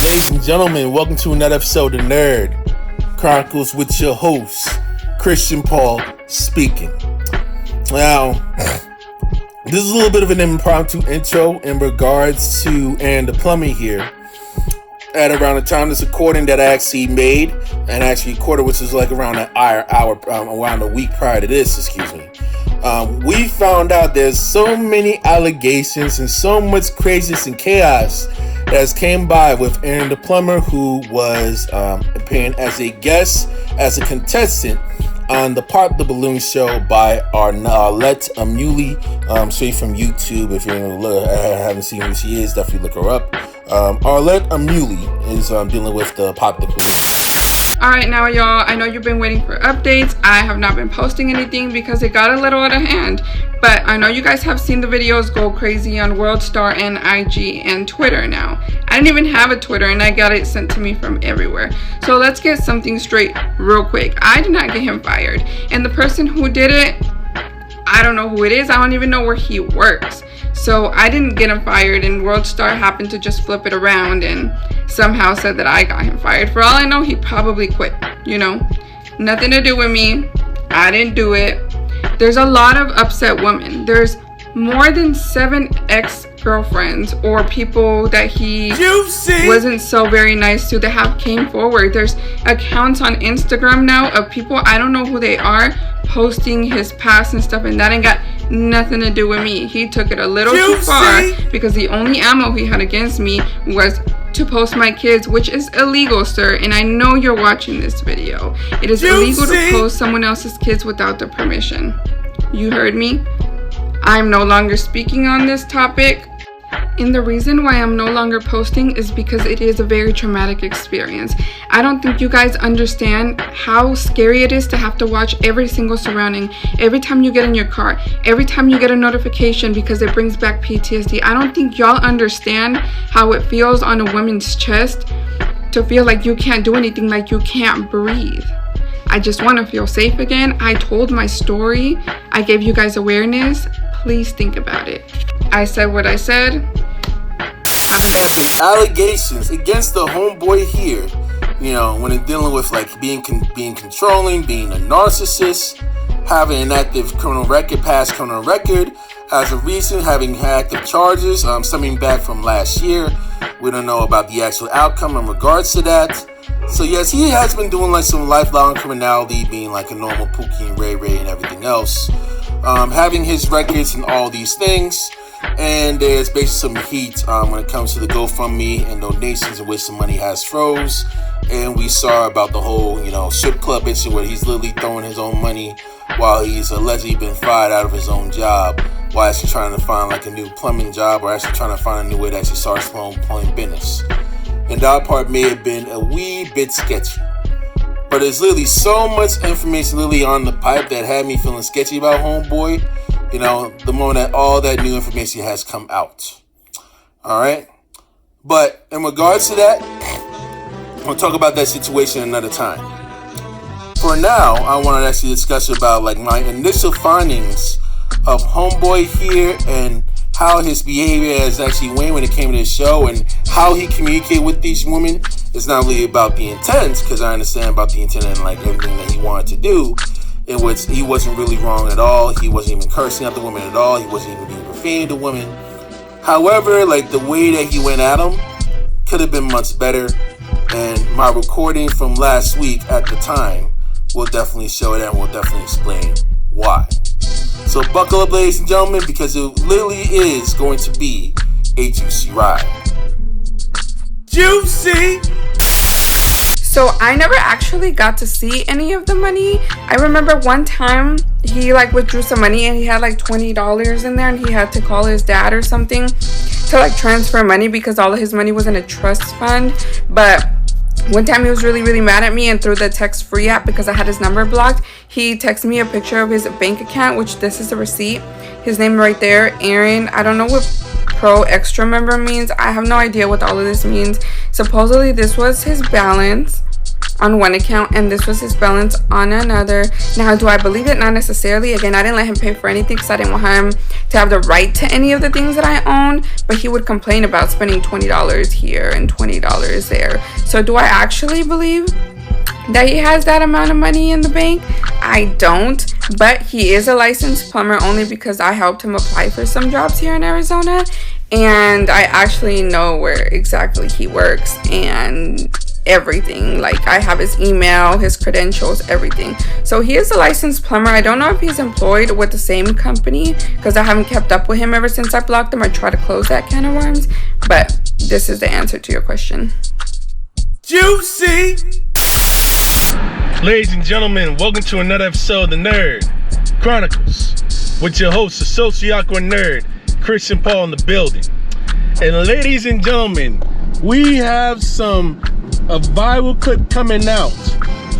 Ladies and gentlemen, welcome to another episode of Nerd Chronicles with your host, Christian Paul speaking. Now, this is a little bit of an impromptu intro in regards to and the plumbing here. At around the time this recording that I actually made and actually recorded, which is like around an hour, around a week prior to this, we found out there's so many allegations and so much craziness and chaos that has came by with Aaron the plumber, who was appearing as a guest, as a contestant on the Pop the Balloon show by Arlette Muley, straight from YouTube. If you haven't seen who she is, definitely look her up. Arlette Muley is dealing with the Pop the Balloon. Alright, now y'all, I know you've been waiting for updates. I have not been posting anything because it got a little out of hand. But I know you guys have seen the videos go crazy on WorldStar and IG and Twitter now. I didn't even have a Twitter and I got it sent to me from everywhere. So let's get something straight real quick. I did not get him fired. And the person who did it, I don't know who it is. I don't even know where he works. So I didn't get him fired, and WorldStar happened to just flip it around and somehow said that I got him fired. For all I know, he probably quit, you know. Nothing to do with me. I didn't do it. There's a lot of upset women. There's more than 7 ex-girlfriends or people that he wasn't so very nice to that have came forward. There's accounts on Instagram now of people, I don't know who they are, posting his past and stuff, and that ain't got nothing to do with me. He took it a little too far because the only ammo he had against me was to post my kids, which is illegal, sir, and I know you're watching this video. It is illegal to post someone else's kids without their permission. You heard me? I'm no longer speaking on this topic. And the reason why I'm no longer posting is because it is a very traumatic experience. I don't think you guys understand how scary it is to have to watch every single surrounding, every time you get in your car, every time you get a notification, because it brings back PTSD. I don't think y'all understand how it feels on a woman's chest to feel like you can't do anything, like you can't breathe. I just want to feel safe again. I told my story. I gave you guys awareness. Please think about it. I said what I said. Have been allegations against the homeboy here, you know, when it's dealing with like being controlling, being a narcissist, having an active criminal record, past criminal record, as of recent having active charges, stemming back from last year. We don't know about the actual outcome in regards to that. So yes, he has been doing like some lifelong criminality, being like a normal Pookie and Ray Ray and everything else, having his records and all these things. And there's basically some heat when it comes to the GoFundMe and donations, in which some money has froze. And we saw about the whole, strip club issue where he's literally throwing his own money while he's allegedly been fired out of his own job, while actually trying to find like a new plumbing job, or actually trying to find a new way to actually start his own plumbing business. And that part may have been a wee bit sketchy. But there's literally so much information literally on the pipe that had me feeling sketchy about homeboy. The moment that all that new information has come out. Alright? But in regards to that, we'll talk about that situation another time. For now, I want to actually discuss about like my initial findings of homeboy here and how his behavior has actually went when it came to the show, and how he communicated with these women. It's not really about the intent, because I understand about the intent and like everything that he wanted to do. In which he wasn't really wrong at all. He wasn't even cursing at the woman at all. He wasn't even being profane to women. However, like the way that he went at him could have been much better. And my recording from last week at the time will definitely show that, and will definitely explain why. So buckle up, ladies and gentlemen, because it literally is going to be a juicy ride. Juicy! So I never actually got to see any of the money. I remember one time he like withdrew some money and he had like $20 in there, and he had to call his dad or something to like transfer money because all of his money was in a trust fund. But one time he was really mad at me, and through the text free app, because I had his number blocked, he texted me a picture of his bank account, which this is the receipt. His name right there, Aaron. I don't know what Pro Extra Member means. I have no idea what all of this means. Supposedly this was his balance. on one account and this was his balance on another. Now, do I believe it? Not necessarily. Again, I didn't let him pay for anything because I didn't want him to have the right to any of the things that I owned, but he would complain about spending $20 here and $20 there. So do I actually believe that he has that amount of money in the bank? I don't, but he is a licensed plumber only because I helped him apply for some jobs here in Arizona, and I actually know where exactly he works and everything. Like, I have his email, his credentials, everything. So he is a licensed plumber. I don't know if he's employed with the same company because I haven't kept up with him ever since I blocked him. I tried to close that can of worms, but this is the answer to your question. Juicy! Ladies and gentlemen, welcome to another episode of The Nerd Chronicles with your host, the Sociaco Nerd, Christian Paul in the building. And ladies and gentlemen, we have a viral clip coming out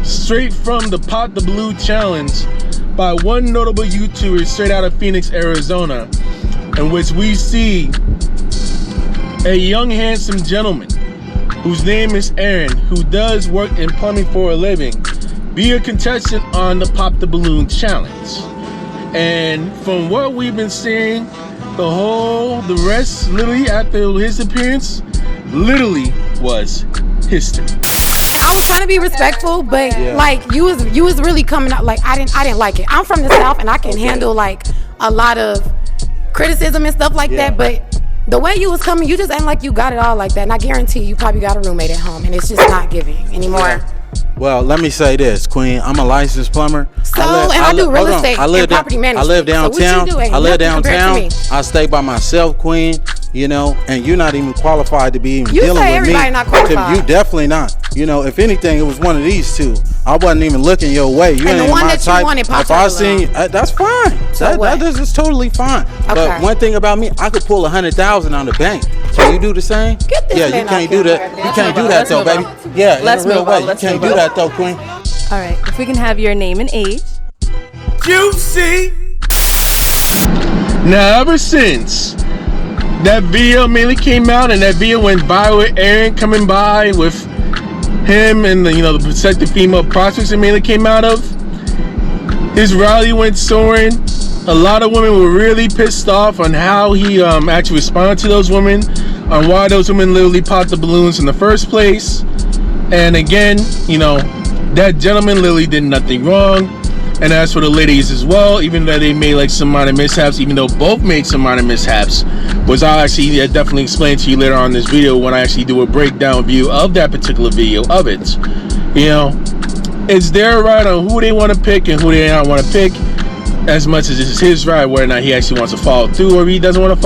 straight from the Pop the Blue Challenge by one notable YouTuber straight out of Phoenix, Arizona, in which we see a young, handsome gentleman whose name is Aaron, who does work in plumbing for a living, be a contestant on the Pop the Balloon Challenge. And from what we've been seeing, the rest, literally after his appearance, literally was history. I was trying to be respectful, but like you was really coming out like I didn't like it. I'm from the South and I can handle like a lot of criticism and stuff like that, but the way you was coming, you just ain't like you got it all like that. And I guarantee you probably got a roommate at home and it's just not giving anymore. Yeah. Well, let me say this, Queen. I'm a licensed plumber. I do real estate and property management. I live downtown. So I live downtown. I stay by myself, Queen. You know, and you're not even qualified to be even dealing with me. You say everybody not qualified. You definitely not. You know, if anything, it was one of these two. I wasn't even looking your way. You ain't my type. If I seen you, that's fine. So that is totally fine. Okay. But one thing about me, I could pull 100,000 on the bank. Can you do the same? Get this you can't do that. You can't do that though, baby. Yeah, let's in a real way. You can't do that though, Queen. All right, if we can have your name and age. Juicy! Now, ever since that video mainly came out and that video went viral with Aaron coming by with him and the prospective female prospects it mainly came out of, his rally went soaring. A lot of women were really pissed off on how he actually responded to those women, on why those women literally popped the balloons in the first place. And again, that gentleman literally did nothing wrong. And as for the ladies as well, even though they made like some minor mishaps, even though both made some minor mishaps, which I'll actually definitely explain to you later on in this video when I actually do a breakdown view of that particular video of it. It's their right on who they want to pick and who they don't want to pick, as much as it's his right whether or not he actually wants to follow through or he doesn't want to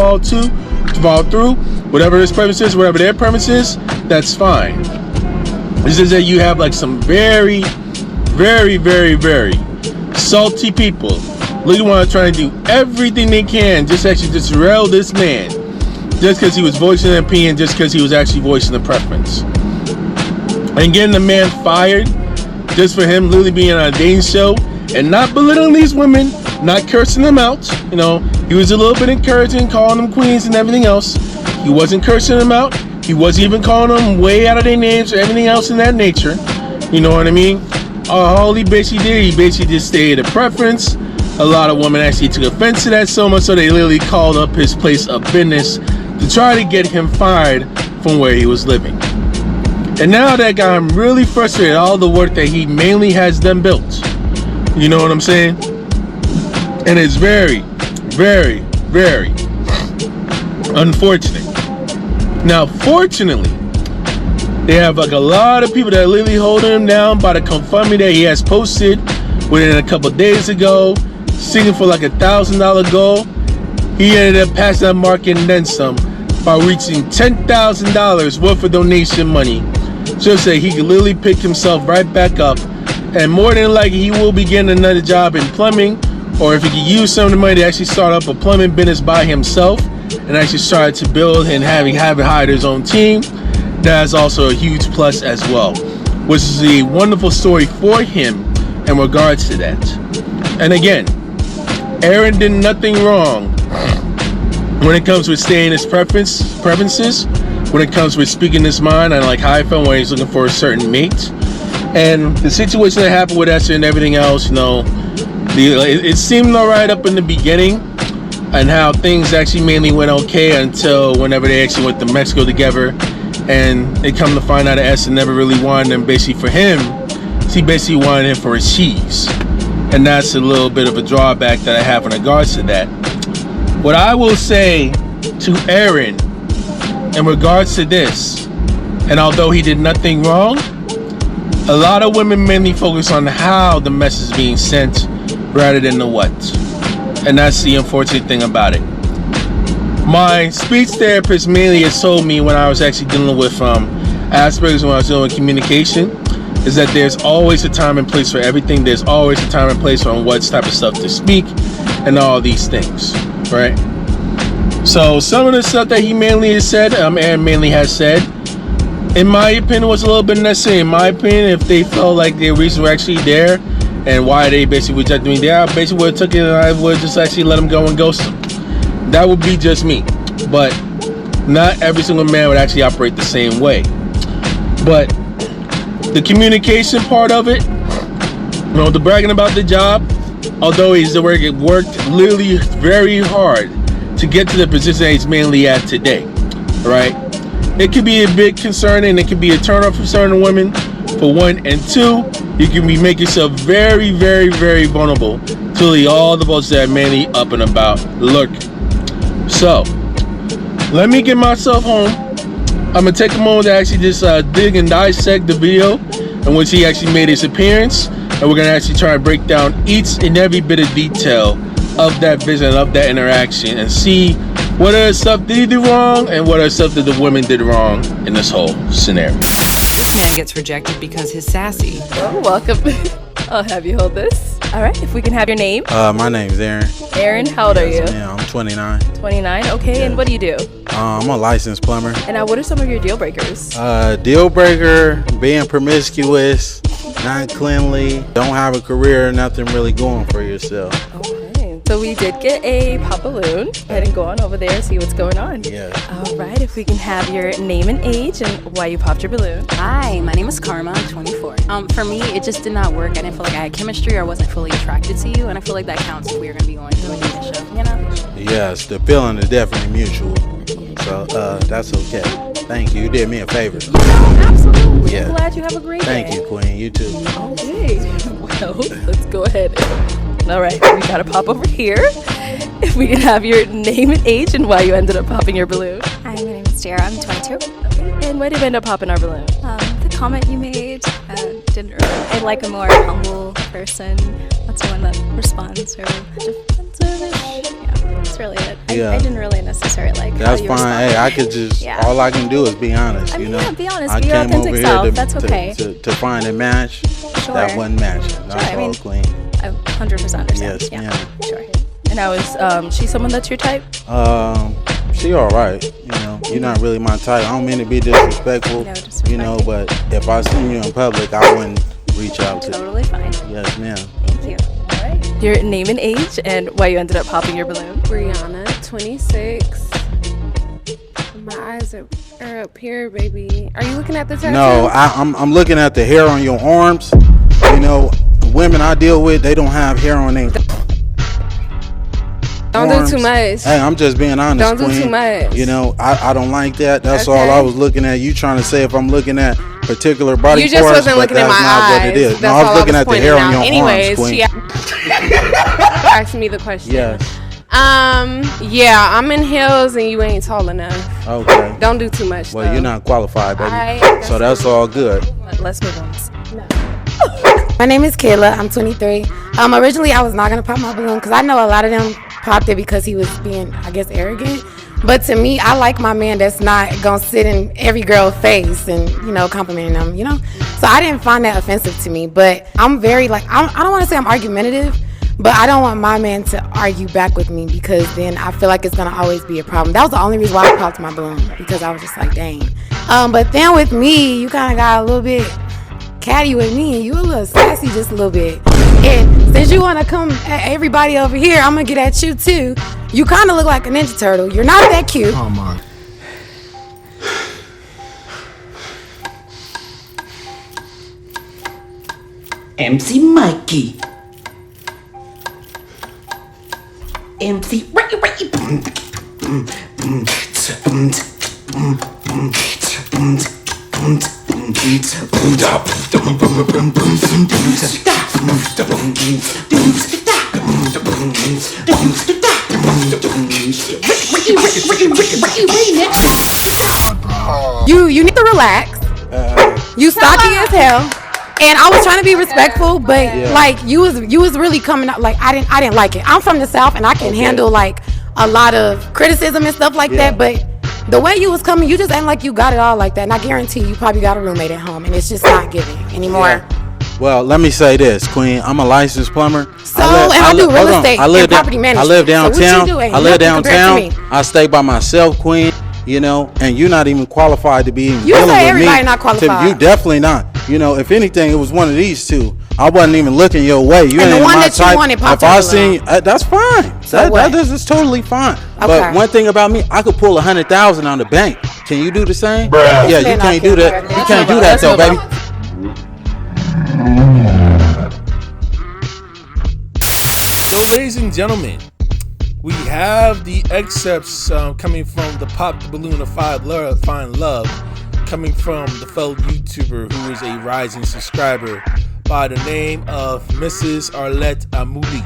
follow through. Whatever his preference is, whatever their preference is, that's fine. It's just that you have like some very, very, very, very salty people literally want to try to do everything they can just rail this man just because he was voicing an opinion, just because he was actually voicing a preference, and getting the man fired just for him literally being on a dating show and not belittling these women, not cursing them out. He was a little bit encouraging, calling them queens and everything else. He wasn't cursing them out. He wasn't even calling them way out of their names or everything else in that nature. You know what I mean? All he basically did, he basically just stated a preference. A lot of women actually took offense to that, so much so they literally called up his place of business to try to get him fired from where he was living. And now that got him really frustrated, all the work that he mainly has done built. You know what I'm saying? And it's very, very, very unfortunate. Now, fortunately, they have like a lot of people that are literally holding him down by the GoFundMe that he has posted within a couple days ago, singing for like $1,000 goal. He ended up passing that mark and then some by reaching $10,000 worth of donation money, just that he could literally pick himself right back up, and more than likely he will be getting another job in plumbing, or if he could use some of the money to actually start up a plumbing business by himself and actually start to build and have hired his own team. That's also a huge plus as well, which is a wonderful story for him in regards to that. And again, Aaron did nothing wrong when it comes with staying his preferences, when it comes with speaking his mind and like how I felt when he's looking for a certain mate. And the situation that happened with Esther and everything else, it seemed alright up in the beginning, and how things actually mainly went okay until whenever they actually went to Mexico together, and they come to find out that Esther never really wanted him. Basically for him, she basically wanted him for his cheese, and that's a little bit of a drawback that I have in regards to that. What I will say to Aaron in regards to this, and although he did nothing wrong, a lot of women mainly focus on how the message is being sent rather than the what. And that's the unfortunate thing about it. My speech therapist mainly has told me when I was actually dealing with Asperger's, when I was dealing with communication, is that there's always a time and place for everything. There's always a time and place for what type of stuff to speak and all these things, right? So some of the stuff that he mainly has said, Aaron mainly has said, in my opinion, was a little bit necessary. In my opinion, if they felt like their reasons were actually there and why they basically rejected me there, I basically would have took it and I would just actually let them go and ghost them. That would be just me. But not every single man would actually operate the same way. But the communication part of it, the bragging about the job, although he's worked literally very hard to get to the position that he's mainly at today, right? It could be a big concern, and it could be a turn off for certain women, for one, and two, you can be making yourself very, very, very vulnerable to all the folks that are mainly up and about lurking. So, let me get myself home. I'm gonna take a moment to actually just dig and dissect the video in which he actually made his appearance, and we're gonna actually try and break down each and every bit of detail of that vision, of that interaction, and see what other stuff did he do wrong and what other stuff that the women did wrong in this whole scenario. This man gets rejected because he's sassy. Oh, welcome. I'll have you hold this. All right, if we can have your name. My name's Aaron. Aaron, how old are you? Yeah, I'm 29. 29, okay, Yeah. And what do you do? I'm a licensed plumber. And now what are some of your deal breakers? Deal breaker, being promiscuous, not cleanly, don't have a career, nothing really going for yourself. Okay. So we did get a pop balloon. Go ahead and go on over there and see what's going on. Yeah. All right, if we can have your name and age and why you popped your balloon. Hi, my name is Karma. I'm 24. For me, it just did not work. I didn't feel like I had chemistry or wasn't fully attracted to you, and I feel like that counts if we were going to be going through a dating show, Yes, the feeling is definitely mutual. So that's okay. Thank you. You did me a favor. Absolutely. Yeah. I'm glad you have a great day. Thank you, Queen. You too. Okay. Well, let's go ahead. All right, we got to pop over here. If we can have your name and age and why you ended up popping your balloon. Hi, my name is Jara. I'm 22. Okay. And why did you end up popping our balloon? The comment you made didn't really. I like a more humble person. Not someone that responds or defensive-ish. Yeah, that's really it. I didn't really necessarily like that's how you fine. responded. Hey, I could just, all I can do is be honest, I mean, you know. yeah, be honest. I Be your came over authentic here self. to, That's okay. to find a match that wasn't matching. That's all, Queen. I 100% understand. Yes, yeah. ma'am. Sure. And now is she someone that's your type? She all right. You know, you're not really my type. I don't mean to be disrespectful. No, disrespect. You know, but if I seen you in public, I wouldn't reach out to you. Totally fine. Yes, ma'am. Thank you. All right. Your name and age and why you ended up popping your balloon. Brianna, 26. My eyes are up here, baby. Are you looking at the tattoo? No, I'm looking at the hair on your arms. You know, women I deal with, they don't have hair on their Don't arms. do too much. Hey, I'm just being honest, Don't do Queen. too much. You know, I don't like that. That's Okay. all I was looking at. You trying to say if I'm looking at particular body You just parts, wasn't but looking at that's my not eyes. what it is. That's No, I was all looking at the hair on your Anyways, arms, Queen. she asked me the question. Yes. Yeah, I'm in heels and you ain't tall enough. Okay. Don't do too much. Well, you're not qualified, baby. Alright, So that's all good. Let's move on. My name is Kayla. I'm 23. Originally, I was not going to pop my balloon because I know a lot of them popped it because he was being, I guess, arrogant. But to me, I like my man that's not going to sit in every girl's face and, complimenting them, So I didn't find that offensive to me. But I'm very, I don't want to say I'm argumentative, but I don't want my man to argue back with me because then I feel like it's going to always be a problem. That was the only reason why I popped my balloon because I was just like, dang. But then with me, you kind of got a little bit catty with me and you a little sassy just a little bit. And since you want to come at everybody over here, I'm going to get at you too. You kind of look like a Ninja Turtle. You're not that cute. Oh my. MC Mikey. MC You need to relax. You stocky as hell. And I was trying to be respectful, but like you was really coming out like I didn't like it. I'm from the South and I can handle like a lot of criticism and stuff like that, but the way you was coming, you just ain't like you got it all like that. And I guarantee you probably got a roommate at home and it's just not giving anymore. Yeah. Well, let me say this, Queen. I'm a licensed plumber. I do real estate and property management. I live downtown. So I live downtown. I stay by myself, Queen. You know, and you're not even qualified to be dealing with me. You say everybody not qualified. You definitely not. You know, if anything, it was one of these two. I wasn't even looking your way. You and ain't the one my that type. You wanted if I seen, that's fine. So that is totally fine. Okay. But one thing about me, I could pull 100,000 on the bank. Can you do the same? Bruh. Yeah, you can't do that. You can't do that though, baby. So, ladies and gentlemen, we have the excerpts coming from the Pop the Balloon of Fine Love, coming from the fellow YouTuber who is a rising subscriber by the name of Mrs. Arlette Amouli.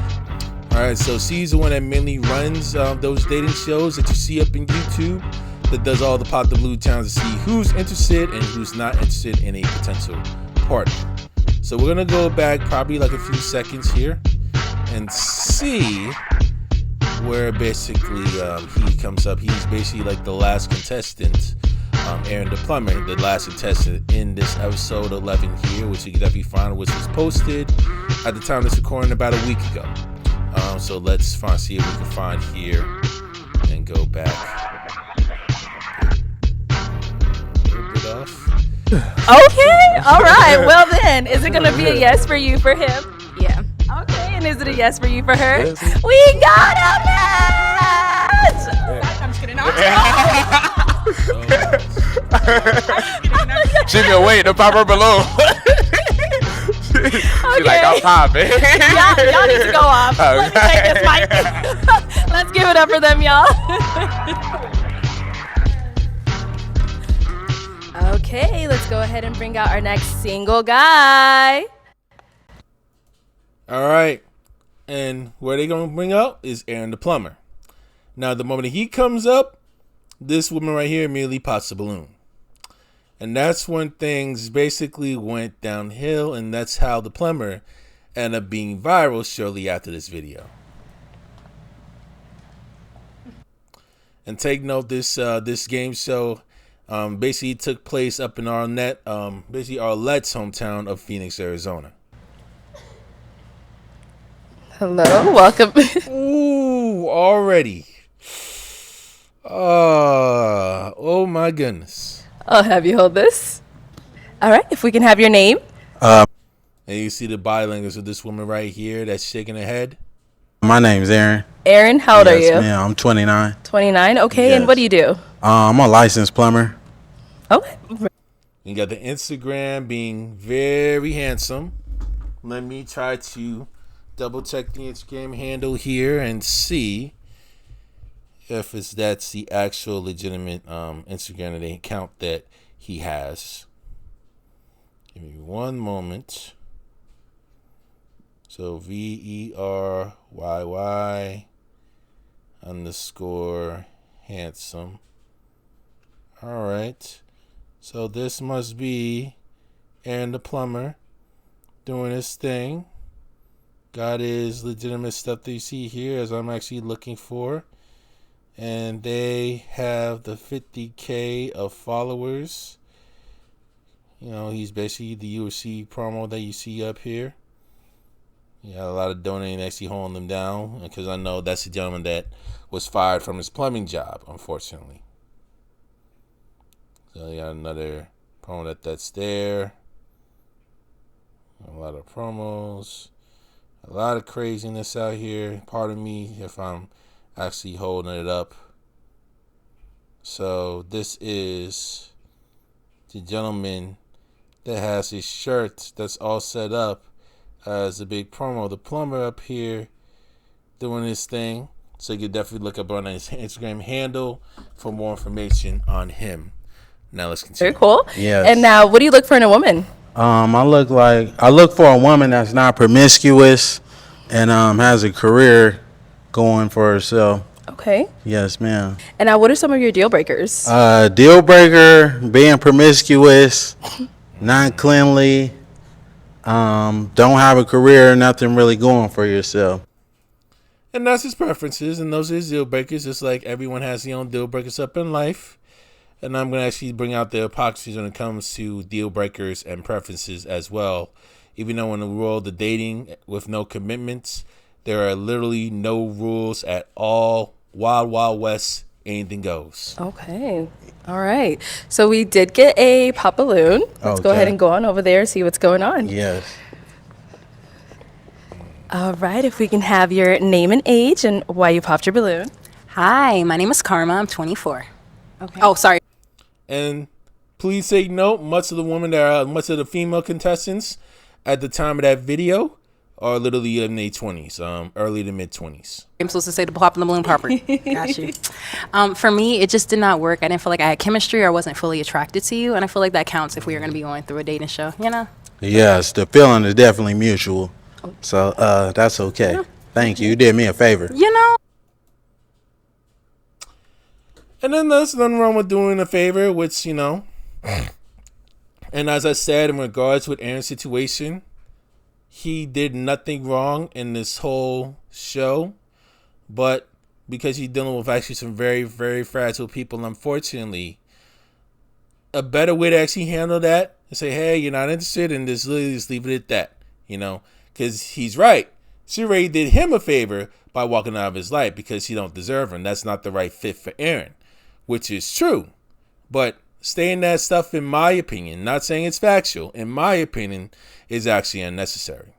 Alright, so she's the one that mainly runs those dating shows that you see up in YouTube, that does all the Pop the Balloon channels to see who's interested and who's not interested in a potential partner. So we're going to go back probably like a few seconds here and see where basically he comes up. He's basically like the last contestant, Aaron the plumber, the last contestant in this episode 11 here, which you can definitely find, which was posted at the time of this recording about a week ago. So let's see if we can find here and go back a little bit off. Okay, all right. Well then, is it gonna be a yes for you for him? Yeah. Okay, and is it a yes for you for her? Yes. We got a match! I'm just kidding. She been waiting to pop her balloon. She's like, I'm popping. Y'all need to go off. Let me take this mic. Let's give it up for them, y'all. Okay, let's go ahead and bring out our next single guy. All right, and where they gonna bring up is Aaron the plumber. Now, the moment he comes up, this woman right here immediately pops the balloon, and that's when things basically went downhill, and that's how the plumber ended up being viral shortly after this video. And take note, this game show basically took place up in Arlette's hometown of Phoenix, Arizona. Hello, welcome. Ooh, already. Oh my goodness. I'll have you hold this. All right, if we can have your name. And you see the body language of this woman right here that's shaking her head. My name's Aaron. Aaron, how old are you? Yeah, I'm 29. 29, okay, Yes. and what do you do? I'm a licensed plumber. Okay. You got the Instagram being very handsome. Let me try to double check the Instagram handle here and see if that's the actual legitimate Instagram account that he has. Give me one moment. So VERYY_handsome. All right. So this must be Aaron the plumber doing his thing. Got his legitimate stuff that you see here as I'm actually looking for. And they have the 50K of followers. You know, he's basically the UFC promo that you see up here. You got a lot of donating actually holding them down, because I know that's the gentleman that was fired from his plumbing job, unfortunately. So you got another promo that's there. A lot of promos. A lot of craziness out here. Pardon me if I'm actually holding it up. So this is the gentleman that has his shirt that's all set up as a big promo. The plumber up here doing his thing. So you can definitely look up on his Instagram handle for more information on him. Now let's continue. Very cool. Yes. And now, what do you look for in a woman? I look for a woman that's not promiscuous and has a career going for herself. Okay. Yes, ma'am. And now, what are some of your deal breakers? Deal breaker, being promiscuous, not cleanly, don't have a career, nothing really going for yourself. And that's his preferences, and those are his deal breakers. Just like everyone has their own deal breakers up in life. And I'm going to actually bring out the hypocrisies when it comes to deal breakers and preferences as well. Even though in the world of dating with no commitments, there are literally no rules at all. Wild, wild west, anything goes. Okay. All right. So we did get a pop balloon. Let's go ahead and go on over there and see what's going on. Yes. All right. If we can have your name and age and why you popped your balloon. Hi, my name is Karma. I'm 24. Okay. Oh, sorry. And please take note, much of the female contestants at the time of that video are literally in their 20s, early to mid 20s. I'm supposed to say the pop in the balloon proper. Got you. For me, it just did not work. I didn't feel like I had chemistry or I wasn't fully attracted to you. And I feel like that counts if we are going to be going through a dating show, you know? Yes, the feeling is definitely mutual. So that's okay. Yeah. Thank you. You did me a favor. You know? And then there's nothing wrong with doing a favor, which, you know. And as I said, in regards with Aaron's situation, he did nothing wrong in this whole show. But because he's dealing with actually some very, very fragile people, unfortunately, a better way to actually handle that is say, hey, you're not interested, and just leave it at that, you know. Because he's right. She already did him a favor by walking out of his life because he don't deserve him. That's not the right fit for Aaron. Which is true, but saying that stuff, in my opinion, not saying it's factual, in my opinion, is actually unnecessary.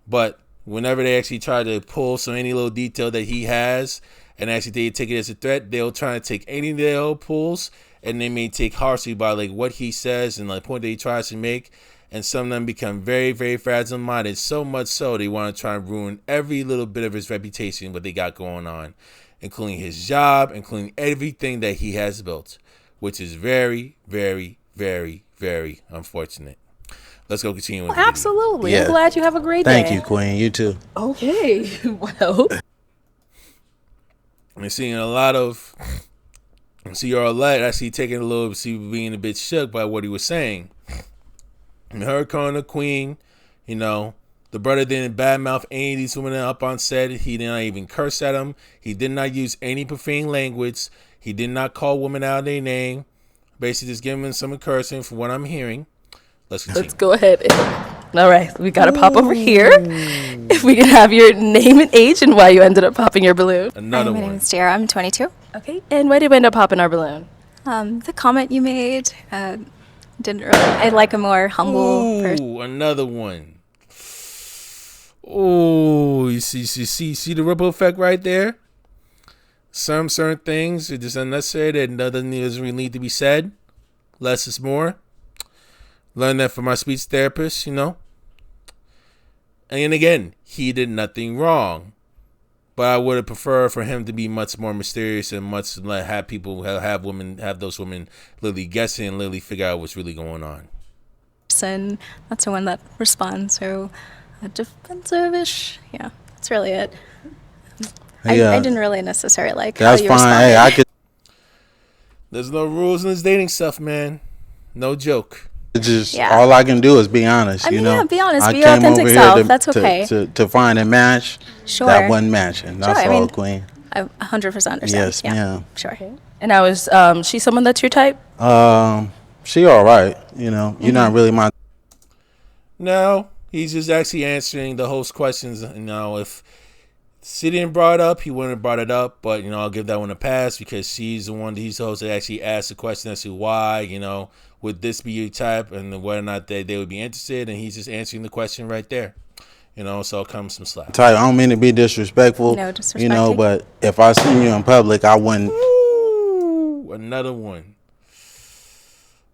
But whenever they actually try to pull any little detail that he has, and actually they take it as a threat, they'll try to take any of their old pulls, and they may take harshly by like what he says and the point that he tries to make, and some of them become very, very fragile-minded, so much so they want to try and ruin every little bit of his reputation, what they got going on, including his job, including everything that he has built, which is very, very, very, very unfortunate. Let's go continue. Well, absolutely. Yes. I'm glad you have a great day. Thank you, Queen. You too. Okay. Well. I'm seeing a lot of, you're all right, actually taking a little, being a bit shook by what he was saying. And her calling the Queen, you know, the brother didn't badmouth any of these women up on set. He did not even curse at them. He did not use any profane language. He did not call women out of their name. Basically just giving them some encouragement from what I'm hearing. Let's go ahead. All right. We got to pop over here. If we can have your name and age and why you ended up popping your balloon. Another one. My name is Dara. I'm 22. Okay. And why did we end up popping our balloon? The comment you made didn't really. I like a more humble person. Ooh, another one. Oh, you see the ripple effect right there? Some certain things are just unnecessary that doesn't really need to be said. Less is more. Learned that from my speech therapist, you know. And again, he did nothing wrong. But I would have preferred for him to be much more mysterious and much have people have those women literally guessing and literally figure out what's really going on. And that's the one that responds so defensive-ish. Yeah, that's really it. I didn't really necessarily like how you responded. Hey, There's no rules in this dating stuff, man. No joke. It's just all I can do is be honest. You know, be honest. Be your authentic self. That's okay. To find a match that wasn't matching. That's all, Queen. I 100% understand. Yes, yeah. ma'am. Sure. And now is she someone that's your type? She all right. You know, you're not really my. No, he's just actually answering the host questions. You know, if she didn't brought it up, he wouldn't have brought it up. But, you know, I'll give that one a pass because she's the one, he's the host that actually asked the question as to why, you know, would this be your type and whether or not they would be interested. And he's just answering the question right there. You know, so it comes some slack. I don't mean to be disrespectful. No disrespect. You know, but if I seen you in public, I wouldn't. Ooh, another one.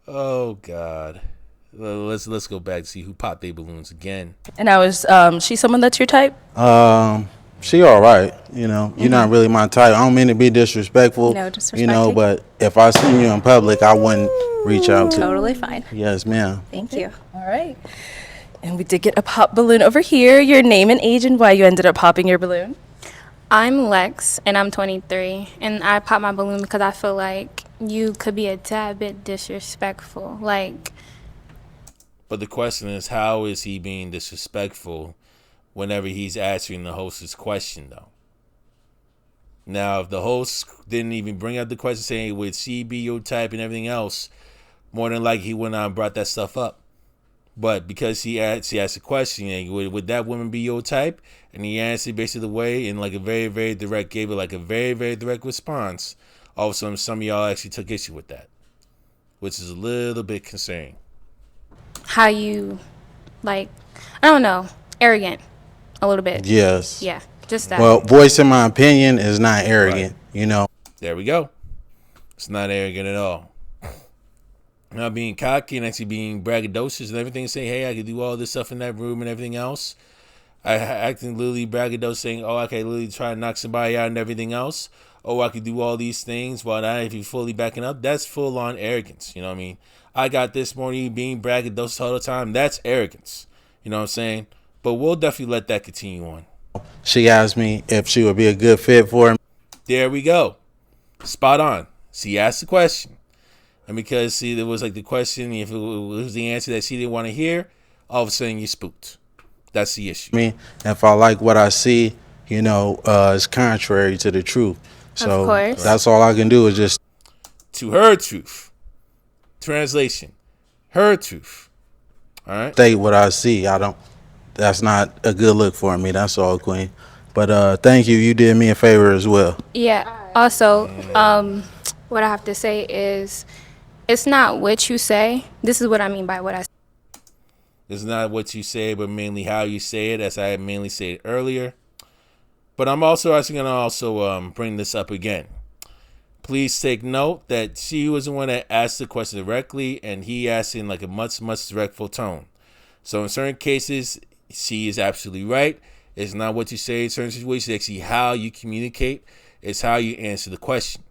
Oh, God. Let's go back to see who popped their balloons again. And I was, she someone that's your type? She all right. You know, you're not really my type. I don't mean to be disrespectful. No disrespect. You know, but if I seen you in public, I wouldn't reach out to you. Totally fine. Yes, ma'am. Thank you. All right. And we did get a pop balloon over here. Your name and age and why you ended up popping your balloon. I'm Lex, and I'm 23, and I popped my balloon because I feel like you could be a tad bit disrespectful. Like, but the question is, how is he being disrespectful whenever he's answering the host's question, though? Now, if the host didn't even bring up the question saying, would she be your type and everything else, more than likely he went on and brought that stuff up. But because she asked a question, would that woman be your type? And he answered basically the way, in like a very, very direct, gave it like a very, very direct response. All of a sudden, some of y'all actually took issue with that, which is a little bit concerning. how you, like, I don't know, arrogant a little bit. Yes. Yeah, just that. Well, voicing my opinion is not arrogant, you know. There we go. It's not arrogant at all. Not being cocky and actually being braggadocious and everything, saying, hey, I can do all this stuff in that room and everything else. I acting literally braggadocious, saying, oh, I can literally try to knock somebody out and everything else. Oh, I can do all these things while not if you fully backing up. That's full on arrogance. You know what I mean? I got this morning being braggadocious all the time. That's arrogance. You know what I'm saying? But we'll definitely let that continue on. She asked me if she would be a good fit for him. There we go. Spot on. She asked the question. And because, see, there was like the question, if it was the answer that she didn't want to hear, all of a sudden you spooked. That's the issue. Me, if I like what I see, you know, it's contrary to the truth. So of course. That's all I can do is just. To her truth. Translation. Her truth. All right. State what I see. That's not a good look for me. That's all, Queen. But thank you. You did me a favor as well. Yeah. Also, what I have to say is, it's not what you say. This is what I mean by what I say. It's not what you say, but mainly how you say it, as I had mainly said earlier. But I'm also actually going to bring this up again. Please take note that she was the one that asked the question directly, and he asked in like a much, much directful tone. So in certain cases, she is absolutely right. It's not what you say in certain situations. It's actually how you communicate. It's how you answer the question,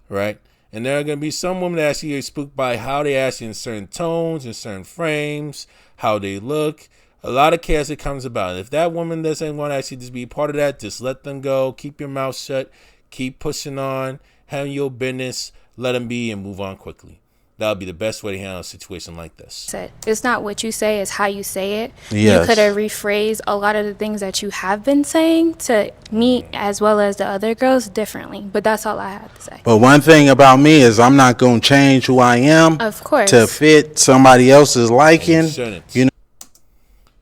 right? And there are going to be some women that actually get spooked by how they ask in certain tones, in certain frames, how they look. A lot of chaos that comes about. If that woman doesn't want to actually just be part of that, just let them go. Keep your mouth shut. Keep pushing on. Handle your business. Let them be and move on quickly. That would be the best way to handle a situation like this. It's not what you say, it's how you say it. Yes. You could have rephrased a lot of the things that you have been saying to me as well as the other girls differently. But that's all I have to say. But one thing about me is I'm not going to change who I am Of course. to fit somebody else's liking. You know,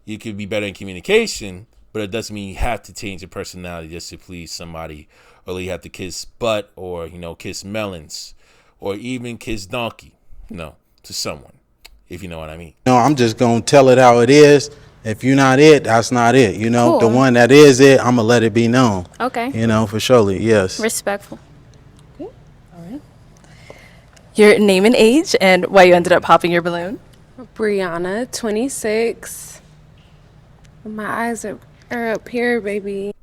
you could be better in communication, but it doesn't mean you have to change your personality just to please somebody, or you have to kiss butt, or kiss melons, or even kiss donkey, to someone, if you know what I mean. No, I'm just going to tell it how it is. If you're not it, that's not it. Cool. The one that is it, I'm going to let it be known. Okay. For surely, yes. Respectful. Okay. All right. Your name and age and why you ended up popping your balloon. Brianna, 26. My eyes are up here, baby.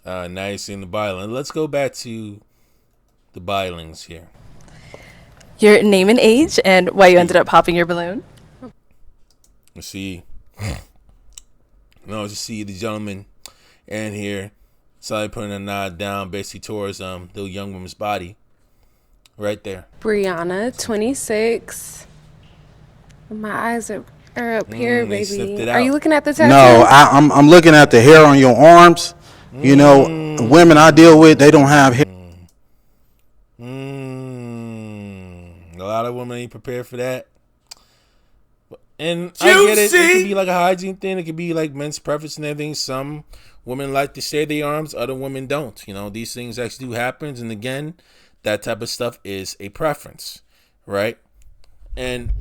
Nice in the byline. Let's go back to the bylines here. Your name and age and why you ended up popping your balloon. Let's see. Just see the gentleman in here. Started putting a nod down basically towards the young woman's body. Right there. Brianna, 26. My eyes are up here, baby. Are you looking at the tattoo? No, I'm looking at the hair on your arms. Women I deal with, they don't have hair. A lot of women ain't prepared for that. And I get it. It could be like a hygiene thing. It could be like men's preference and everything. Some women like to shave their arms. Other women don't. These things actually do happen. And again, that type of stuff is a preference, right? And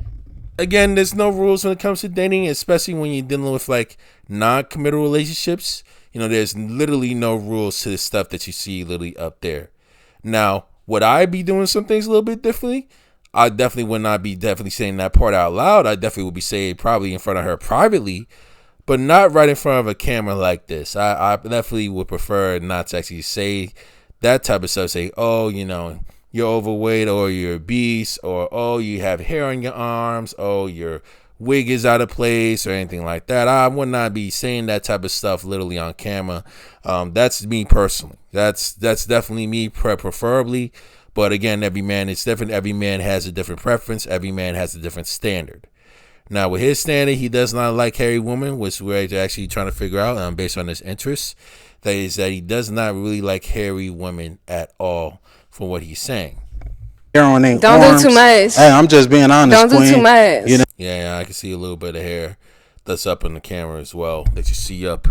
again, there's no rules when it comes to dating, especially when you're dealing with like non-committal relationships. There's literally no rules to the stuff that you see literally up there. Now, would I be doing some things a little bit differently? I definitely would not be definitely saying that part out loud. I definitely would be saying probably in front of her privately, but not right in front of a camera like this. I definitely would prefer not to actually say that type of stuff. Say, oh, you know, you're overweight, or you're obese, or oh, you have hair on your arms, oh, your wig is out of place, or anything like that. I would not be saying that type of stuff literally on camera. That's me personally. That's definitely me preferably. But again, every man is different. Every man has a different preference. Every man has a different standard. Now, with his standard, he does not like hairy women, which we're actually trying to figure out based on his interests. That is that he does not really like hairy women at all, from what he's saying. Don't do too much. Hey, I'm just being honest. Don't do too much. You know? Yeah, I can see a little bit of hair that's up on the camera as well, that you see up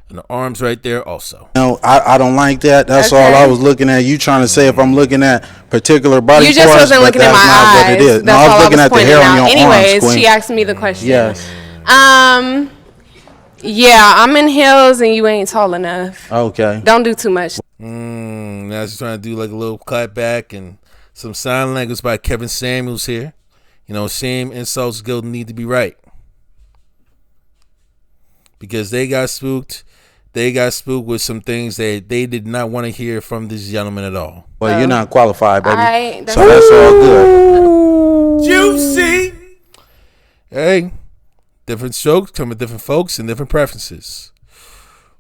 in the arms right there also. No, I don't like that. That's all I was looking at. You trying to say if I'm looking at particular body parts. You just wasn't looking at my eyes. What it is. That's no, I was all looking I was at the pointing hair out. on your Anyways, arms, she asked me the question. Yes. Yeah, I'm in heels and you ain't tall enough. Okay. Don't do too much. Now she's trying to do like a little clap back and some sign language by Kevin Samuels here. You know, same insults guild need to be right. Because they got spooked. They got spooked with some things that they did not want to hear from this gentleman at all. Well, you're not qualified, baby. That's so that's all good. Juicy. Hey, different strokes come with different folks and different preferences.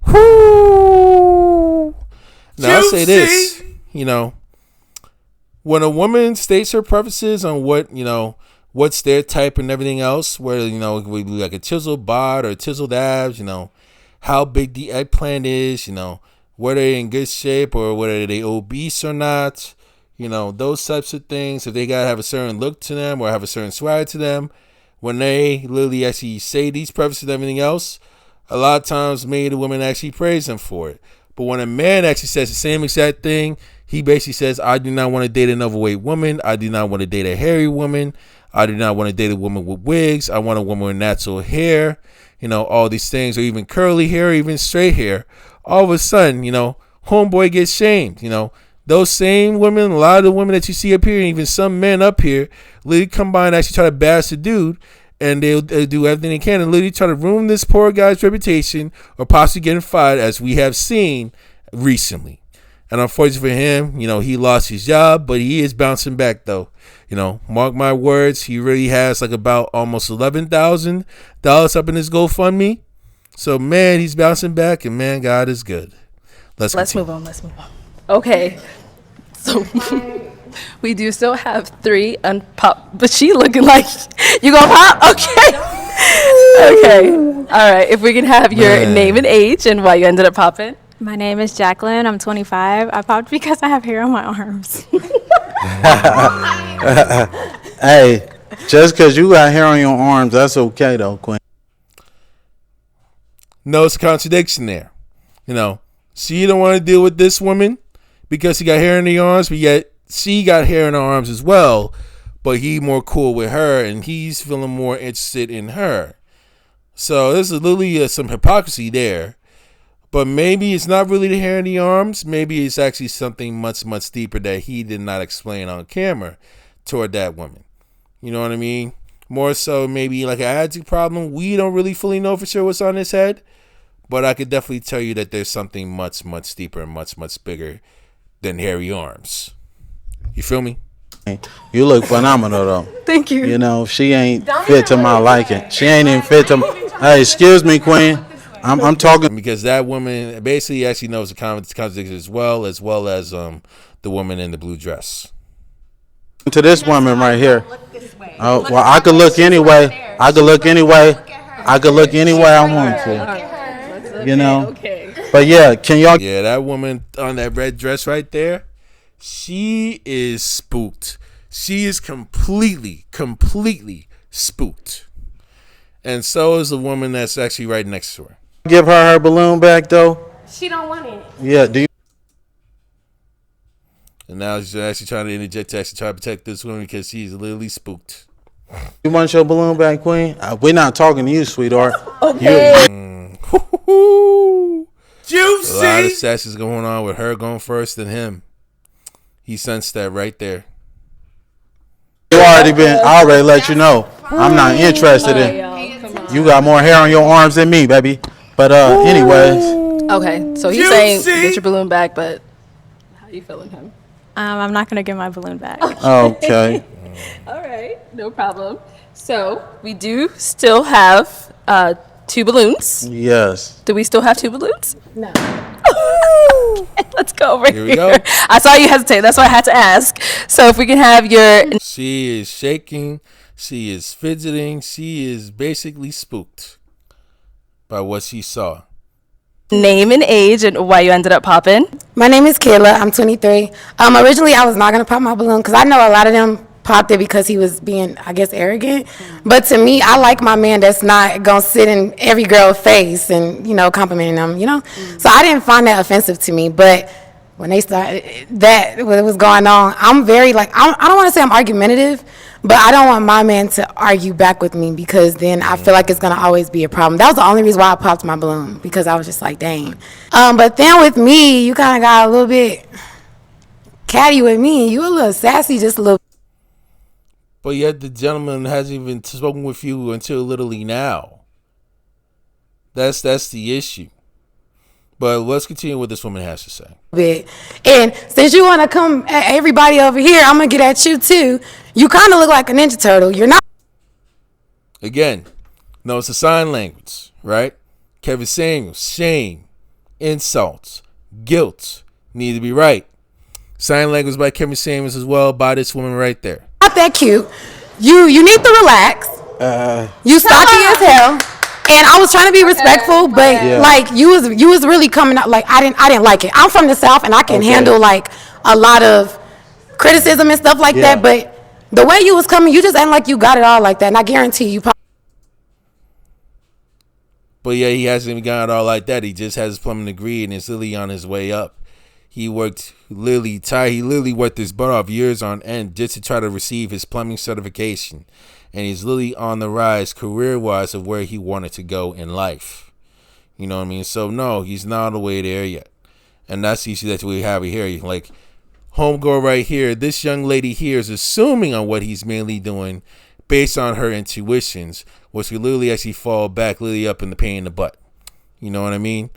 Woo. Now, I'll say this, you know, when a woman states her preferences on what, you know, what's their type and everything else, whether, you know, we like a chiseled bod or chiseled abs, you know, how big the eggplant is, you know, whether they're in good shape or whether they obese or not, you know, those types of things. If they gotta have a certain look to them or have a certain swag to them, when they literally actually say these preferences and everything else, a lot of times maybe the women actually praise them for it. But when a man actually says the same exact thing, he basically says, I do not want to date an overweight woman. I do not want to date a hairy woman. I do not want to date a woman with wigs. I want a woman with natural hair. You know, all these things, or even curly hair, or even straight hair. All of a sudden, you know, homeboy gets shamed. You know, those same women, a lot of the women that you see up here, and even some men up here, literally come by and actually try to bash the dude. And they'll do everything they can and literally try to ruin this poor guy's reputation or possibly get him fired, as we have seen recently. And unfortunately for him, you know, he lost his job, but he is bouncing back though. You know, mark my words, he really has like about almost $11,000 up in his GoFundMe. So man, he's bouncing back, and man, God is good. Let's move on. Okay. So we do still have 3 unpop, but she looking like you gonna pop? Okay. Okay. All right. If we can have your name and age and why you ended up popping. My name is Jacqueline. I'm 25. I popped because I have hair on my arms. Hey, just because you got hair on your arms, that's okay though, Queen. No, it's a contradiction there. You know, she don't want to deal with this woman because she got hair in the arms, but yet she got hair in her arms as well. But he more cool with her, and he's feeling more interested in her. So there's literally some hypocrisy there. But maybe it's not really the hair in the arms. Maybe it's actually something much, much deeper that he did not explain on camera toward that woman. You know what I mean? More so maybe like an attitude problem. We don't really fully know for sure what's on his head. But I could definitely tell you that there's something much, much deeper and much, much bigger than hairy arms. You feel me? You look phenomenal though. Thank you. You know, she ain't fit to my liking. She ain't even fit to my... Hey, excuse me, Queen. I'm talking because that woman basically actually knows the contradiction as well as the woman in the blue dress. To this woman right here. Oh, well, I could look anyway. I could look anyway I want to. You know. But yeah, can y'all? Yeah, that woman on that red dress right there, she is spooked. She is completely spooked. And so is the woman that's actually right next to her. Give her balloon back though. She don't want it. Yeah, do you? And now she's actually trying to interject to actually try to protect this woman because she's literally spooked. You want your balloon back, Queen? We're not talking to you, sweetheart. Okay. Juicy. A lot of sass is going on with her going first than him. He sensed that right there. I already let you know. I'm not interested in. You got more hair on your arms than me, baby. But anyways. Okay, so he's saying get your balloon back, but how you feeling him? I'm not gonna get my balloon back. Okay. All right, no problem. So we do still have 2 balloons. Yes. Do we still have 2 balloons? No. Let's go over Here we go. I saw you hesitate. That's why I had to ask. So if we can have your... She is shaking. She is fidgeting. She is basically spooked by what she saw. Name and age and why you ended up popping. My name is Kayla. I'm 23. Originally, I was not going to pop my balloon because I know a lot of them popped it because he was being, I guess, arrogant. But to me, I like my man that's not going to sit in every girl's face and, complimenting them, So I didn't find that offensive to me. But when they started, what was going on, I'm very, I don't want to say I'm argumentative, but I don't want my man to argue back with me because then I feel like it's going to always be a problem. That was the only reason why I popped my balloon, because I was just like, dang. But then with me, you kind of got a little bit catty with me. You a little sassy, just a little. But yet the gentleman hasn't even spoken with you until literally now. That's the issue. But let's continue what this woman has to say. And since you want to come at everybody over here, I'm going to get at you too. You kind of look like a Ninja Turtle. You're not. Again, no, it's a sign language, right? Kevin Samuels, shame, insults, guilt, need to be right. Sign language by Kevin Samuels as well, by this woman right there. Not that cute. You need to relax. You stocky as hell. And I was trying to be respectful, but you was really coming out I didn't like it. I'm from the South and I can handle a lot of criticism and stuff like that, but the way you was coming, you just ain't like you got it all like that. And I guarantee you. But yeah, he hasn't even got it all like that. He just has his plumbing degree and is literally on his way up. He literally worked his butt off years on end just to try to receive his plumbing certification. And he's literally on the rise career-wise of where he wanted to go in life. You know what I mean? So, no, he's not all the way there yet. And that's the issue that we have here. Like, homegirl right here, this young lady here is assuming on what he's mainly doing based on her intuitions, which could literally actually fall back literally up in the pain in the butt. You know what I mean?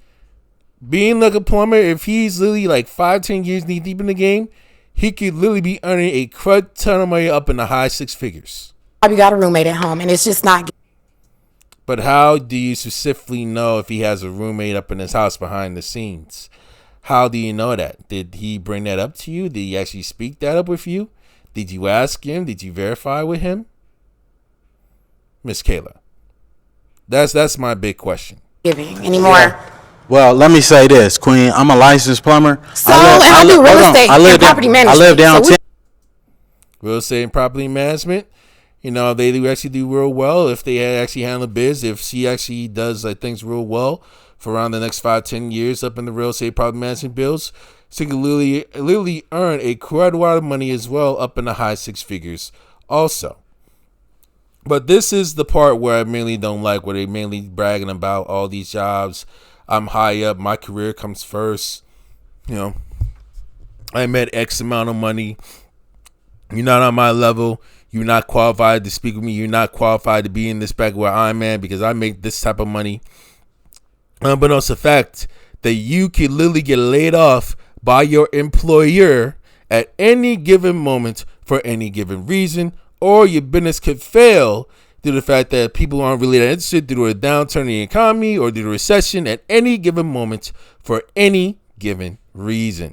Being like a plumber, if he's literally 5-10 years knee deep in the game, he could literally be earning a crud ton of money up in the high 6 figures. You got a roommate at home and it's just not. But how do you specifically know if he has a roommate up in his house behind the scenes? How do you know that? Did he bring that up to you? Did he actually speak that up with you? Did you ask him? Did you verify with him? Miss Kayla. That's my big question. Anymore. Yeah. Well, let me say this, Queen. I'm a licensed plumber. I do real estate and property management. I live downtown. Real estate and property management. They do actually do real well if they actually handle biz. If she actually does things real well for around the next 5-10 years up in the real estate property management bills, she can literally earn a quite a lot of money as well up in the high 6 figures also. But this is the part where I mainly don't like, where they mainly bragging about all these jobs. I'm high up. My career comes first. I made X amount of money. You're not on my level. You're not qualified to speak with me. You're not qualified to be in this bracket where I'm at because I make this type of money. But it's the fact that you could literally get laid off by your employer at any given moment for any given reason, or your business could fail due to the fact that people aren't really that interested due to a downturn in the economy or due to recession at any given moment for any given reason.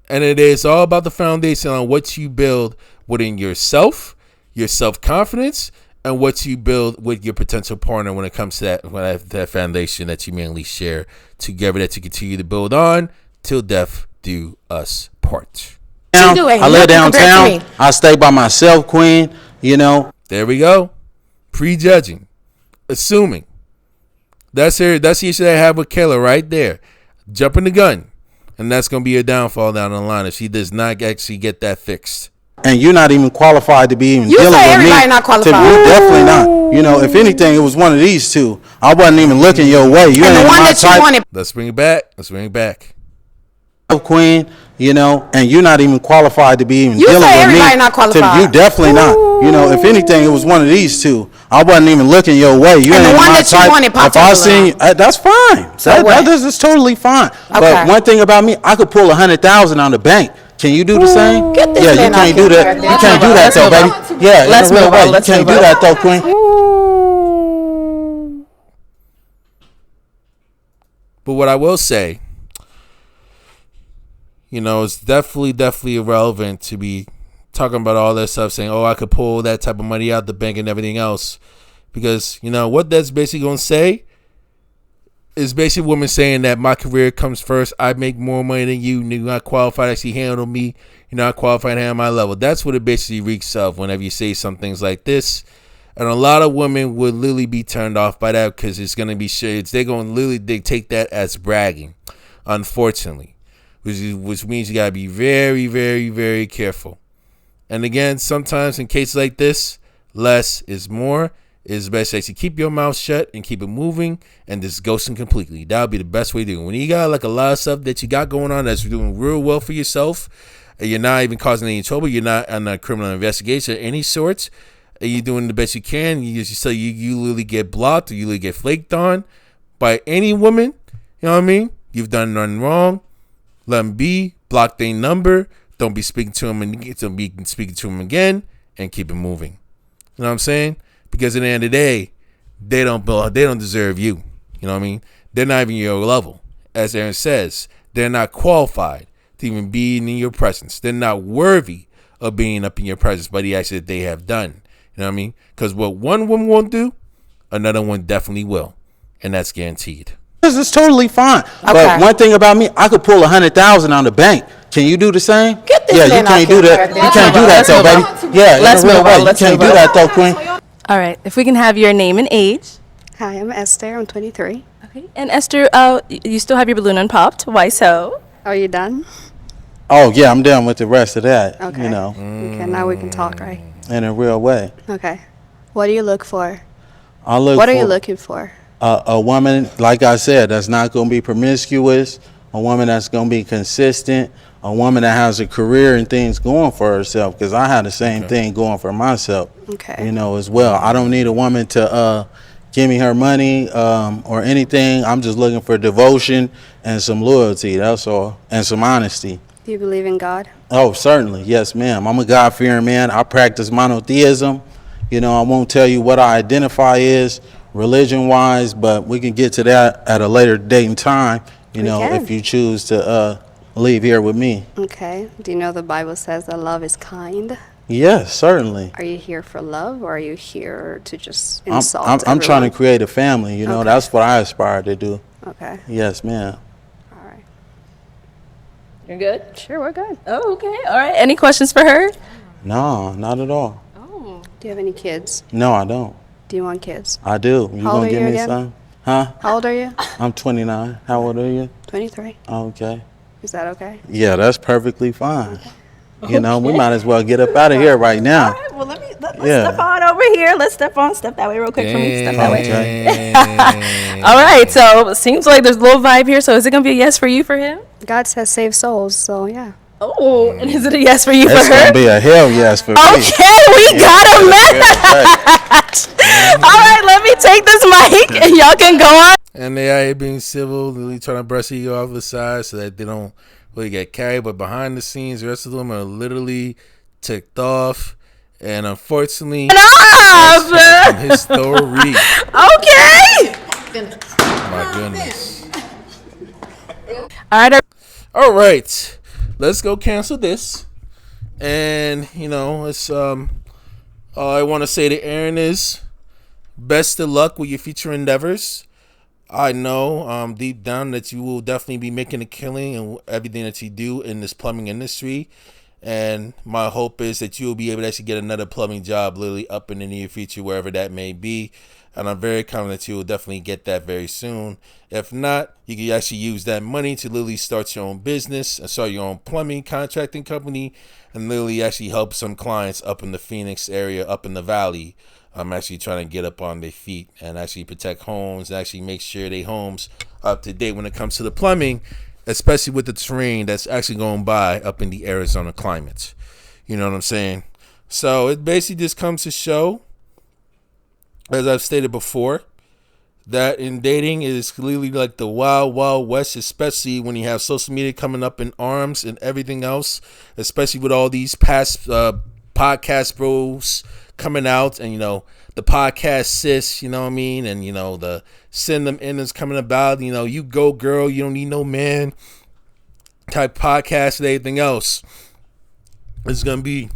And it is all about the foundation on what you build within yourself, your self-confidence, and what you build with your potential partner when it comes to that foundation that you mainly share together, that you continue to build on till death do us part. I live downtown. I stay by myself, Queen. There we go. Prejudging, assuming. That's the issue that I have with Kayla right there. Jumping the gun, and that's gonna be a downfall down the line if she does not actually get that fixed. And you're not even qualified to be even dealing with me. Everybody not qualified. You're definitely not. If anything, it was one of these two. I wasn't even looking your way. You ain't my type. Let's bring it back. queen, you know, and you're not even qualified to be even You dealing say with everybody me. not qualified. You definitely not. You know, if anything, it was one of these two. I wasn't even looking your way. You And ain't the one my that you type. wanted popped If I up a seen you, lot. that's fine. So That is totally fine. Okay. But one thing about me, I could pull 100,000 on the bank. Can you do the same? Get this Yeah, you man out can't do here. that. You can't do that though, baby. Yeah, Let's in a real move on. way, you Let's can't move do on. that though, queen. But what I will say, you know, it's definitely irrelevant to be talking about all that stuff, saying, oh, I could pull that type of money out the bank and everything else. Because, you know, what that's basically going to say is basically women saying that my career comes first. I make more money than you. You're not qualified to actually handle me. You're not qualified to handle my level. That's what it basically reeks of whenever you say some things like this. And a lot of women would literally be turned off by that because it's going to be shades. They're going to literally take that as bragging, unfortunately, which means you got to be very, very, very careful. And again, sometimes in cases like this, less is more. It's best to actually keep your mouth shut and keep it moving and just ghosting completely. That would be the best way to do it. When you got like a lot of stuff that you got going on that's doing real well for yourself, and you're not even causing any trouble, you're not on a criminal investigation of any sorts, and you're doing the best you can, you literally get blocked or you literally get flaked on by any woman, you know what I mean? You've done nothing wrong. Let them be. Block their number. Don't be speaking to them and don't be speaking to them again, and keep it moving. You know what I'm saying? Because at the end of the day, they don't deserve you. You know what I mean? They're not even your level. As Aaron says, they're not qualified to even be in your presence. They're not worthy of being up in your presence by the acts that they have done. You know what I mean? Because what one woman won't do, another one definitely will. And that's guaranteed. This is totally fine. Okay. But one thing about me, I could pull 100,000 on the bank. Can you do the same? Get this yeah, man you can't out do here. that. You can't do that though, baby. Yeah, Let's in a real move way, on. you Let's can't move do on. that though, queen. All right. If we can have your name and age. Hi, I'm Esther. I'm 23. Okay. And Esther, you still have your balloon unpopped. Why so? Are you done? Oh yeah, I'm done with the rest of that. Okay. You know, Okay, now we can talk, right? in a real way. Okay. What do you look for? What are you looking for? A woman, like I said, that's not going to be promiscuous. A woman that's going to be consistent. A woman that has a career and things going for herself. Because I had the same thing going for myself. Okay. You know, as well. I don't need a woman to give me her money or anything. I'm just looking for devotion and some loyalty. That's all, and some honesty. Do you believe in God? Oh, certainly, yes, ma'am. I'm a God-fearing man. I practice monotheism. You know, I won't tell you what I identify as religion-wise, but we can get to that at a later date and time, you know, if you choose to leave here with me. Okay. Do you know the Bible says that love is kind? Yes, certainly. Are you here for love, or are you here to just insult I'm trying to everyone? create a family, you know. Okay. That's what I aspire to do. Okay. Yes, ma'am. All right. You're good? Sure, we're good. Oh, okay. All right. Any questions for her? No, not at all. Oh. Do you have any kids? No, I don't. Do you want kids? I do. You How old gonna are give you me again? some? Huh? How old are you? I'm 29. How old are you? 23. Okay. Is that okay? Yeah, that's perfectly fine. You know, we might as well get up out of here right now. All right. Well, let's Yeah. step on over here. Let's step that way real quick for me. Step that way. Okay. All right. So it seems like there's a little vibe here. So is it going to be a yes for you for him? God says save souls, so yeah. Oh, and is it a yes for you It's for her? gonna be a hell yes for me. Okay, we got a match. All right, let me take this mic and y'all can go on. And they out here being civil, really trying to brush you off the side so that they don't really get carried. But behind the scenes, the rest of them are literally ticked off. And unfortunately, that's his story. Okay. My goodness. All right. Let's go cancel this. And, you know, it's all I want to say to Aaron is best of luck with your future endeavors. I know deep down that you will definitely be making a killing in everything that you do in this plumbing industry. And my hope is that you will be able to actually get another plumbing job literally up in the near future, wherever that may be. And I'm very confident that you will definitely get that very soon. If not, you can actually use that money to literally start your own business and start your own plumbing contracting company and literally actually help some clients up in the Phoenix area, up in the valley. I'm actually trying to get up on their feet and actually protect homes and actually make sure their homes are up to date when it comes to the plumbing. especially with the terrain that's actually going by up in the Arizona climate. You know what I'm saying? So it basically just comes to show, as I've stated before, that in dating it is clearly like the wild, wild west, especially when you have social media coming up in arms and everything else, especially with all these past podcast bros coming out and, the podcast sis, you know what I mean? And, the send them in is coming about, you go girl, you don't need no man type podcast and everything else. It's going to be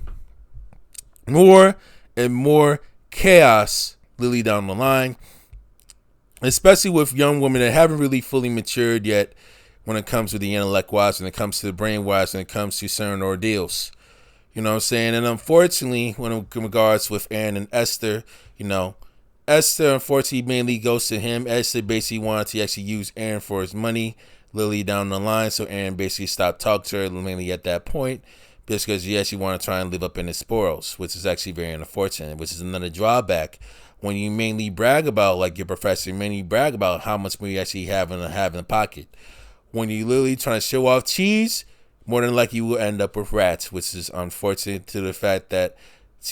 more and more chaos literally down the line, especially with young women that haven't really fully matured yet when it comes to the intellect wise, when it comes to the brain wise, when it comes to certain ordeals. You know what I'm saying? And unfortunately, when in regards with Aaron and Esther, Esther unfortunately mainly goes to him. Esther basically wanted to actually use Aaron for his money literally down the line. So Aaron basically stopped talking to her mainly at that point, just because he actually wanted to try and live up in his spoils, which is actually very unfortunate, which is another drawback. When you mainly brag about, like your professor, mainly brag about how much money you actually have in the pocket. When you literally trying to show off cheese, more than likely you will end up with rats, which is unfortunate to the fact that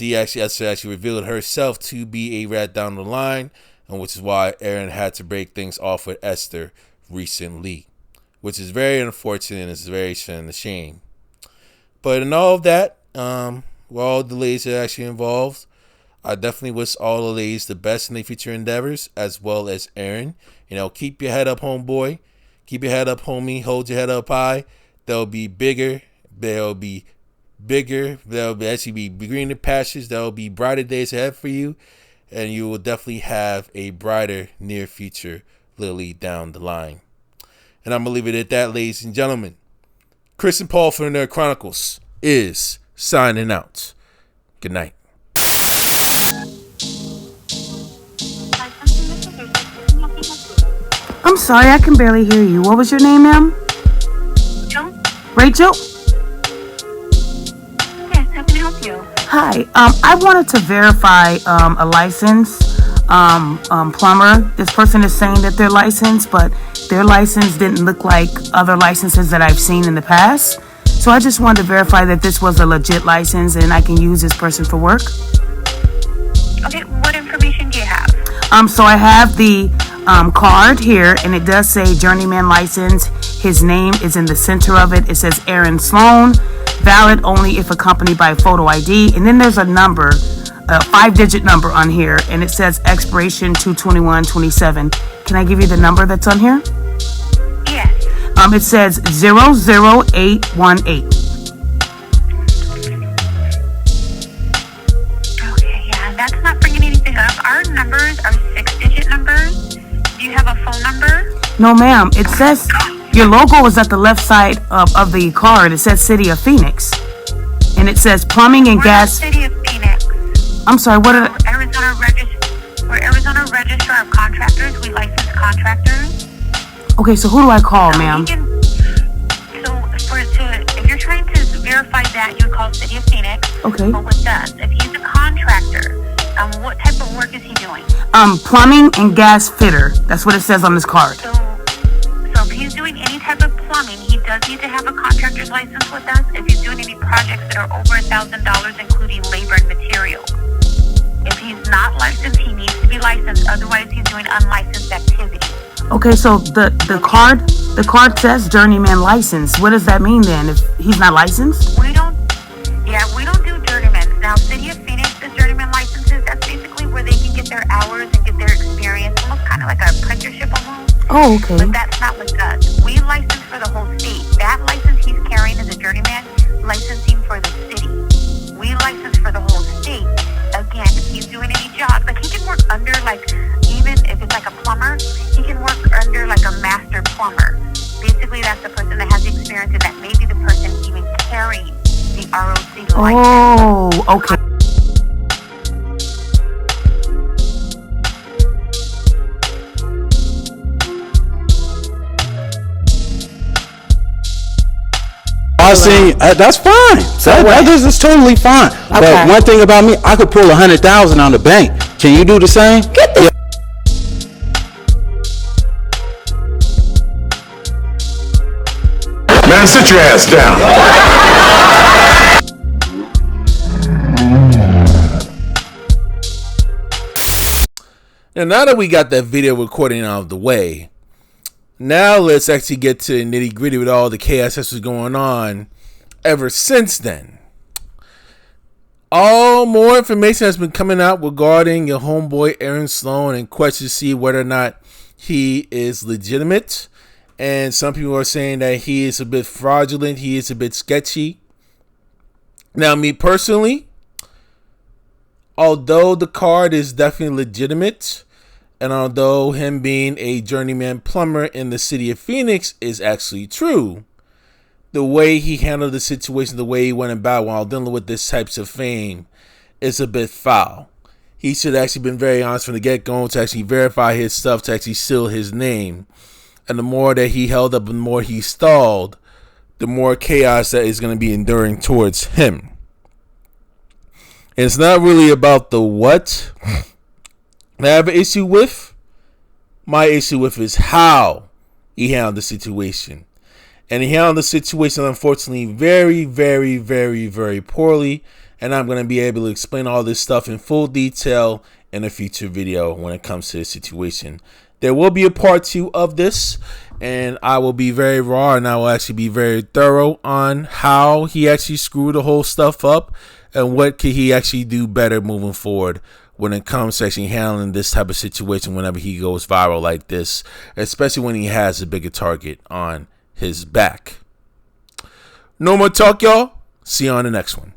Esther actually revealed herself to be a rat down the line, and which is why Aaron had to break things off with Esther recently, which is very unfortunate and it's very a shame. But in all of that, with all the ladies that are actually involved, I definitely wish all the ladies the best in their future endeavors, as well as Aaron. Keep your head up, homeboy. Keep your head up, homie. Hold your head up high. They'll be bigger. They'll be actually be greener pastures. There'll be brighter days ahead for you. And you will definitely have a brighter near future literally down the line. And I'm going to leave it at that, ladies and gentlemen. Chris and Paul from the Nerd Chronicles is signing out. Good night. I'm sorry, I can barely hear you. What was your name, ma'am? Rachel? Yes, how can I help you? Hi, I wanted to verify a license, plumber. This person is saying that they're licensed, but their license didn't look like other licenses that I've seen in the past. So I just wanted to verify that this was a legit license and I can use this person for work. Okay, what information do you have? So I have the card here, and it does say journeyman license. His name is in the center of it. It says Aaron Sloan, valid only if accompanied by photo ID. And then there's a number, a 5-digit number on here, and it says expiration 2/21/27. Can I give you the number that's on here? Yes. It says 00818. Okay, yeah, that's not bringing anything up. Our numbers are 6-digit numbers. Do you have a phone number? No, ma'am. It says your logo is at the left side of the card. It says City of Phoenix, and it says plumbing and gas. City of Phoenix. I'm sorry. What are We're Arizona Registrar of Contractors. We license contractors. Okay, so who do I call, ma'am? If you're trying to verify that, you would call City of Phoenix. Okay. But with us, if he's a contractor, what type of work is he doing? Plumbing and gas fitter. That's what it says on this card. So if he's doing any type of plumbing, he does need to have a contractor's license with us. If he's doing any projects that are over $1,000, including labor and material. If he's not licensed, he needs to be licensed. Otherwise, he's doing unlicensed activity. Okay, so the card says journeyman license. What does that mean then? If he's not licensed? We don't do journeyman. Now, City of Phoenix does journeyman licenses. That's basically where they can get their hours and get their experience, almost kind of like an apprenticeship almost. Oh, okay. But that's not with us. We license for the whole state. That license he's carrying as a journeyman, licensing for the city. We license for the whole state. Again, if he's doing any jobs, like he can work under, like, even if it's like a plumber, he can work under like a master plumber. Basically, that's the person that has the experience, and that may be the person even carrying the ROC license. Oh, okay. I see. That's fine. That is totally fine. Okay. But one thing about me, I could pull 100,000 on the bank. Can you do the same? Get the man. Sit your ass down. And now that we got that video recording out of the way, now let's actually get to the nitty gritty with all the chaos that's been going on ever since then. All more information has been coming out regarding your homeboy Aaron Sloan and questions to see whether or not he is legitimate. And some people are saying that he is a bit fraudulent, he is a bit sketchy. Now, me personally, although the card is definitely legitimate, and although him being a journeyman plumber in the city of Phoenix is actually true, the way he handled the situation, the way he went about while dealing with this types of fame is a bit foul. He should have actually been very honest from the get-go to actually verify his stuff, to actually seal his name. And the more that he held up and the more he stalled, the more chaos that is going to be enduring towards him. And it's not really about the what I have an issue with. My issue with is how he handled the situation. And he handled the situation, unfortunately, very, very, very, very poorly. And I'm going to be able to explain all this stuff in full detail in a future video when it comes to the situation. There will be a part 2 of this, and I will be very raw, and I will actually be very thorough on how he actually screwed the whole stuff up and what could he actually do better moving forward when it comes to actually handling this type of situation whenever he goes viral like this, especially when he has a bigger target on his back. No more talk, y'all. See you on the next one.